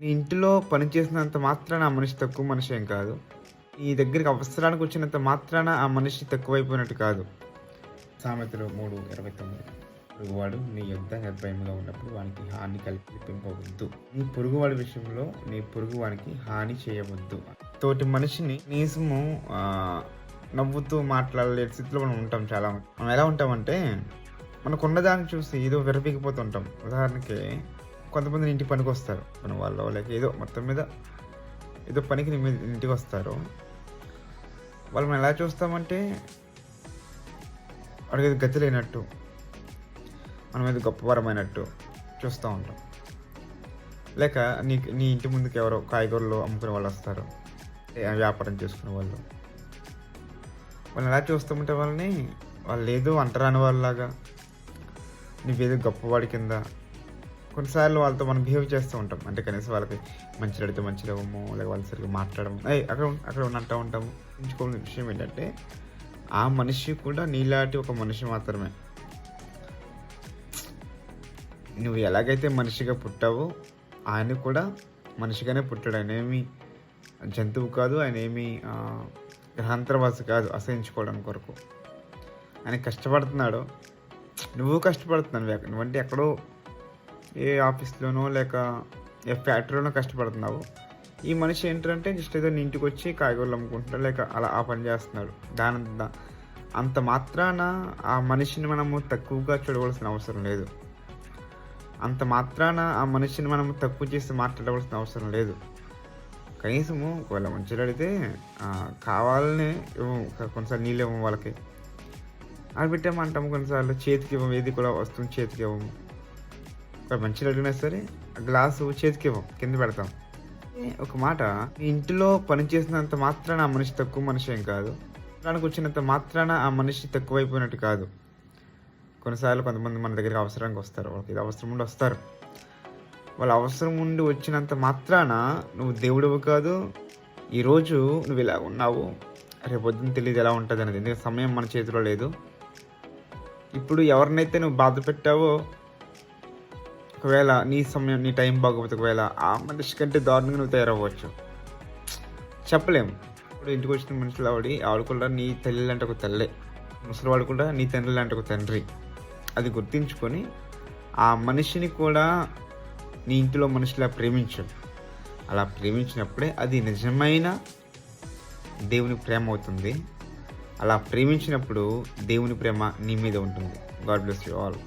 నీ ఇంటిలో పని చేసినంత మాత్రాన ఆ మనిషి తక్కువ మనిషి ఏం కాదు. నీ దగ్గరికి అవసరానికి వచ్చినంత మాత్రాన ఆ మనిషి తక్కువైపోయినట్టు కాదు. సామెతలు 3:29. పొరుగువాడు నీ యొద్ద నిర్భయముగా ఉన్నప్పుడు వానికి హాని కల్పింపవద్దు. నీ పొరుగువాడి విషయంలో నీ పొరుగువానికి హాని చేయవద్దు. తోటి మనిషిని కనీసము నవ్వుతూ మాట్లాడలేని స్థితిలో మనం ఉంటాం చాలా. మనం ఎలా ఉంటామంటే మనకున్న దాన్ని చూసి ఏదో విరవీగిపోతుంటాం. ఉదాహరణకి కొంతమంది ఇంటికి పనికి వస్తారు. మన వాళ్ళు లేక ఏదో మొత్తం మీద ఏదో పనికి ఇంటికి వస్తారు. వాళ్ళు మనం ఎలా చూస్తామంటే వాడికి ఏదో గతి లేనట్టు, మనం ఏదో గొప్పవరమైనట్టు చూస్తూ ఉంటాం. లేక నీ ఇంటి ముందుకు ఎవరో కాయగూరలు అమ్ముకునే వాళ్ళు వస్తారు, వ్యాపారం చేసుకునే వాళ్ళు. వాళ్ళని ఎలా చూస్తామంటే వాళ్ళు ఏదో అంటరాని వాళ్ళలాగా, నువ్వేదో గొప్పవాడి కింద కొన్నిసార్లు వాళ్ళతో మనం బిహేవ్ చేస్తూ ఉంటాం. అంటే కనీసం వాళ్ళకి మంచి అడిగితే మంచిగా ఇవ్వము, లేక వాళ్ళు సరిగ్గా మాట్లాడము, అక్కడ అంటూ ఉంటాము. ఎంచుకోవాల్సిన విషయం ఏంటంటే ఆ మనిషి కూడా నీలాంటి ఒక మనిషి మాత్రమే. నువ్వు ఎలాగైతే మనిషిగా పుట్టావో ఆయన కూడా మనిషిగానే పుట్టాడు. ఆయన ఏమి జంతువు కాదు, ఆయన ఏమి గ్రహాంతరవాసి కాదు అసహించుకోవడం కొరకు. ఆయన కష్టపడుతున్నాడు, నువ్వు కష్టపడుతున్నావు. నువ్వంటే ఎక్కడో ఏ ఆఫీస్లోనో లేక ఏ ఫ్యాక్టరీలోనో కష్టపడుతున్నావు. ఈ మనిషి ఏంటంటే జస్ట్ ఏదో నీ ఇంటికి వచ్చి కాయగూరలు అమ్ముకుంటున్నాడు, లేక అలా ఆ పని చేస్తున్నాడు. అంత మాత్రాన ఆ మనిషిని మనము తక్కువగా చూడవలసిన అవసరం లేదు. అంత మాత్రాన ఆ మనిషిని మనము తక్కువ చేసి మాట్లాడవలసిన అవసరం లేదు. కనీసము ఒకవేళ మంచిగా అడిగితే కావాలనే కొన్నిసార్లు నీళ్ళు ఇవ్వము, వాళ్ళకి అది పెట్టామంటాము. కొన్నిసార్లు చేతికి ఇవ్వము, ఏది కూడా వస్తుంది చేతికి ఇవ్వము. ఒక మంచిగా అడిగినా సరే ఆ గ్లాసు చేతికి ఇవ్వం, కింద పెడతాం. ఒక మాట, నీ ఇంటిలో పని చేసినంత మాత్రాన ఆ మనిషి తక్కువ మనిషి ఏం కాదు. దానికి వచ్చినంత మాత్రాన ఆ మనిషి తక్కువైపోయినట్టు కాదు. కొన్నిసార్లు కొంతమంది మన దగ్గరికి అవసరానికి వస్తారు, వాళ్ళకి ఇది అవసరం ఉండి వస్తారు. వాళ్ళ అవసరం ఉండి వచ్చినంత మాత్రాన నువ్వు దేవుడివి కాదు. ఈరోజు నువ్వు ఇలా ఉన్నావు, రేపు పొద్దున్న తెలియదు ఎలా ఉంటుంది అనేది. ఎందుకంటే సమయం మన చేతిలో లేదు. ఇప్పుడు ఎవరినైతే నువ్వు బాధ పెట్టావో, ఒకవేళ నీ టైం బాగోపోతే ఒకవేళ ఆ మనిషి కంటే దారుణంగా నువ్వు తయారవ్వచ్చు, చెప్పలేము. ఇప్పుడు ఇంటికి వచ్చిన మనుషులు ఆవిడ కూడా నీ తల్లి లాంటి ఒక తల్లే, ముసలివాడు కూడా నీ తండ్రి లాంటి ఒక తండ్రి. అది గుర్తించుకొని ఆ మనిషిని కూడా నీ ఇంటిలో మనిషిలా ప్రేమించు. అలా ప్రేమించినప్పుడే అది నిజమైన దేవుని ప్రేమ అవుతుంది. అలా ప్రేమించినప్పుడు దేవుని ప్రేమ నీ మీద ఉంటుంది. God bless you all.